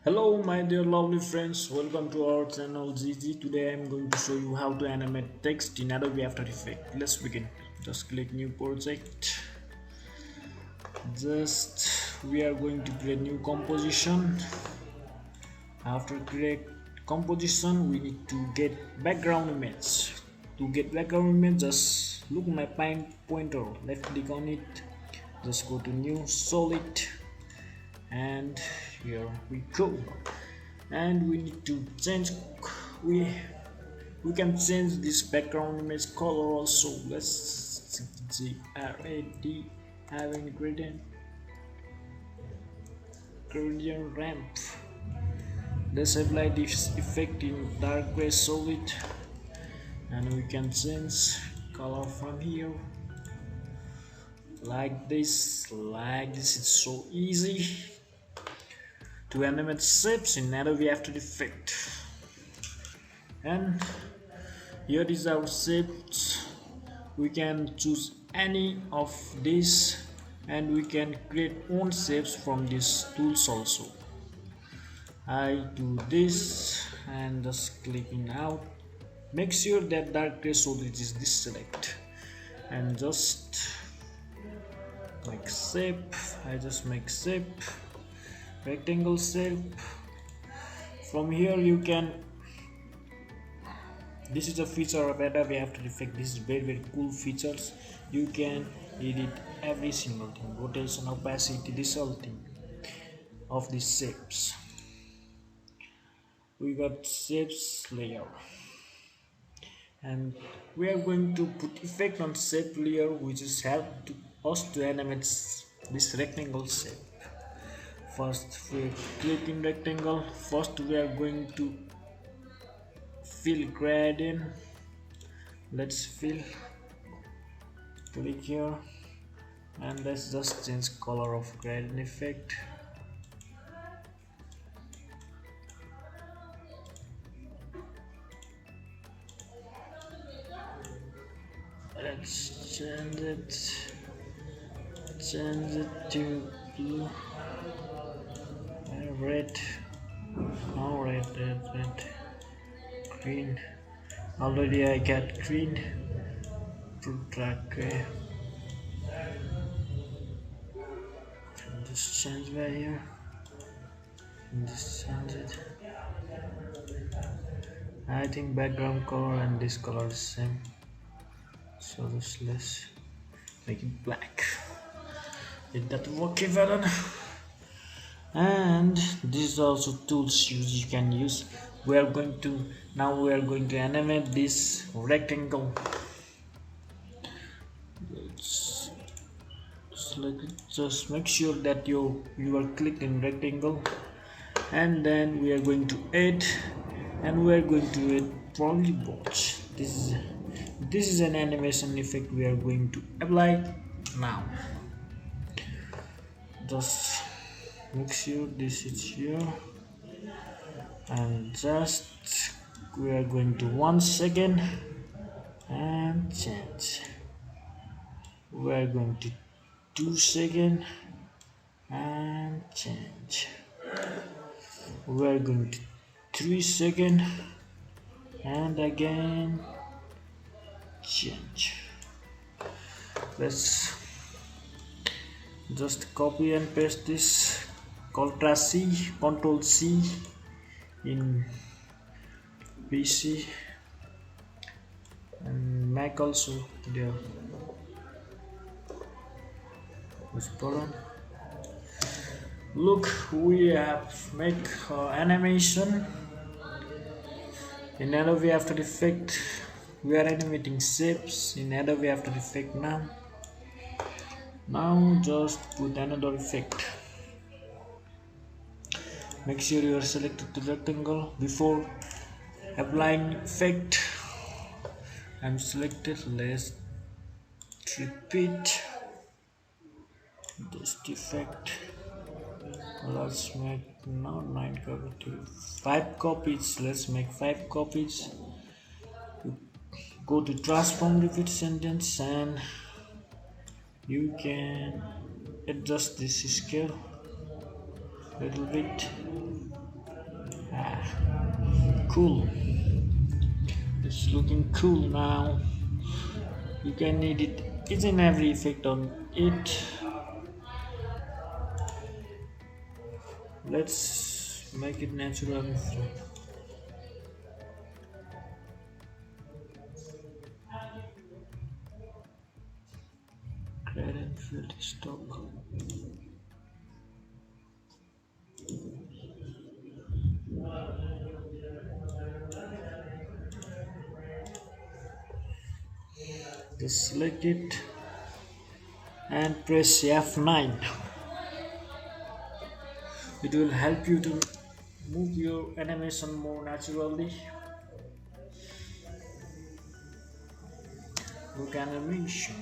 Hello my dear lovely friends, welcome to our channel GG. Today I am going to show you how to animate text in Adobe After Effects. Let's begin. Just click new project. We are going to create new composition. After create composition we need to get background image. To get background image, just look my pointer, left click on it, just go to new solid, and here we go. And we need to change, we we can change this background image color also. Let's grad having gradient ramp. Let's apply this effect in dark gray solid, and we can change color from here like this. It's so easy to animate shapes in Adobe After Effects. And here is our shapes. We can choose any of these, and we can create own shapes from these tools also. I do this and just clicking out. Make sure that dark gray solid is deselect, and just make shape. I just make shape, rectangle shape. From here you can, this is a feature of Adobe After Effects. This is very cool features. You can edit every single thing, rotation, opacity, this whole thing of these shapes. We got shapes layer, and we are going to put effect on shape layer, which is help to us to animate this rectangle shape. First we click in rectangle. First we are going to fill gradient. Let's fill, click here, and let's just change color of gradient effect. Let's change it to blue and red. Now red, green. Already I got green. To track gray. Just change by here. And just change it. I think background color and this color is same. So just let's make it black. Hit that OK button. And this is also tools you can use. We are going to animate this rectangle. Let's select it. Just make sure that you are clicked in rectangle, and then we are going to add, and we are going to add polygons. This is an animation effect we are going to apply now. Just make sure this is here, and just we are going to 1 second and change. We are going to 2 seconds and change. We are going to 3 seconds and again change. Let's just copy and paste this. Control C in PC and Mac also there. This button. Look, we have make animation in Adobe After Effects. We are animating shapes in Adobe After Effects now. Now just put another effect. Make sure you are selected to rectangle. Before applying effect, I'm selected. Let's repeat this effect. Let's make not 9 copies, 5 copies. Let's make 5 copies. Go to transform repeat sentence, and you can adjust this scale a little bit. Cool. It's looking cool now. You can edit each and every effect on it. Let's make it natural. Create and fill stock. Just select it and press F9. It will help you to move your animation more naturally. Look animation.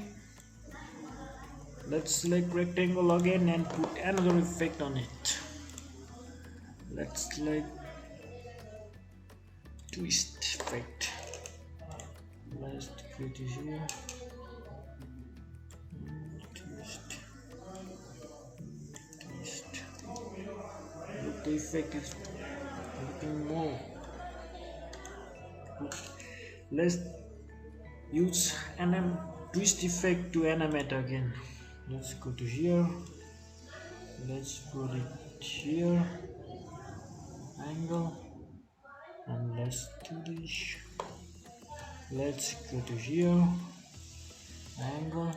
Let's select rectangle again and put another effect on it. Let's select twist effect. Let's put it here. Twist, twist. Look, the effect is looking more. Let's use an twist effect to animate again. Let's go to here. Let's put it here. Angle. And let's do this. Let's go to here. Angle.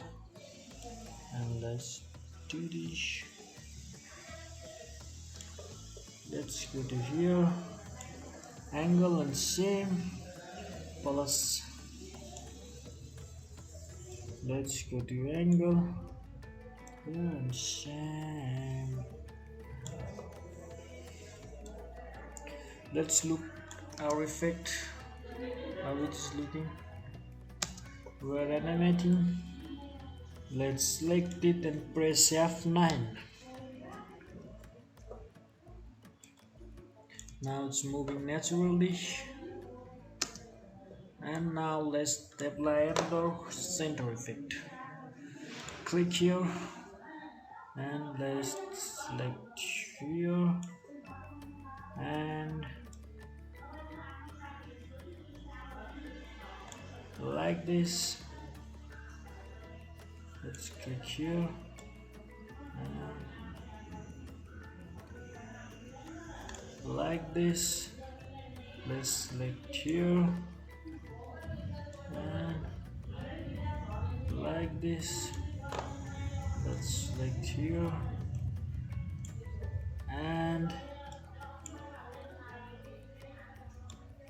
And let's do this. Let's go to here. Angle and same. Plus. Let's go to angle. And same. Let's look our effect, how it is looking. We're animating. Let's select it and press F9. Now it's moving naturally. And now let's apply another center effect. Click here and let's select here and like this. Let's click here and like this. Let's select here and like this. Let's select here and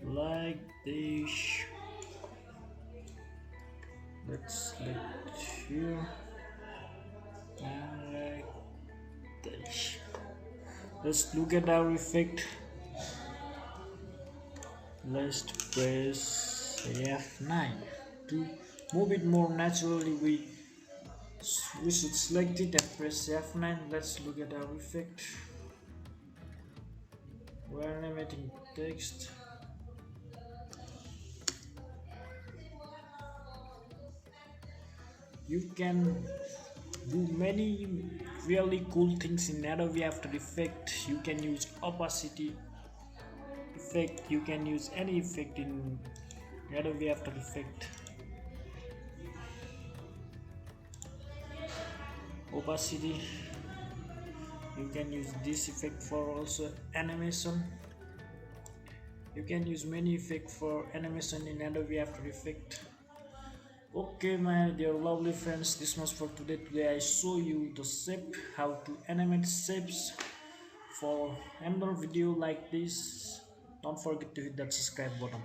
like this. Let's select here and like this. Let's look at our effect. Let's press F9 to move it more naturally. We should select it and press F9. Let's look at our effect. We're animating text. You can do many really cool things in Adobe After Effects. You can use opacity effect. You can use any effect in Adobe After Effects. Opacity. You can use this effect for also animation. You can use many effects for animation in Adobe After Effects. Okay, my dear lovely friends, this much for today. Today I show you the shape, how to animate shapes. For another video like this, don't forget to hit that subscribe button.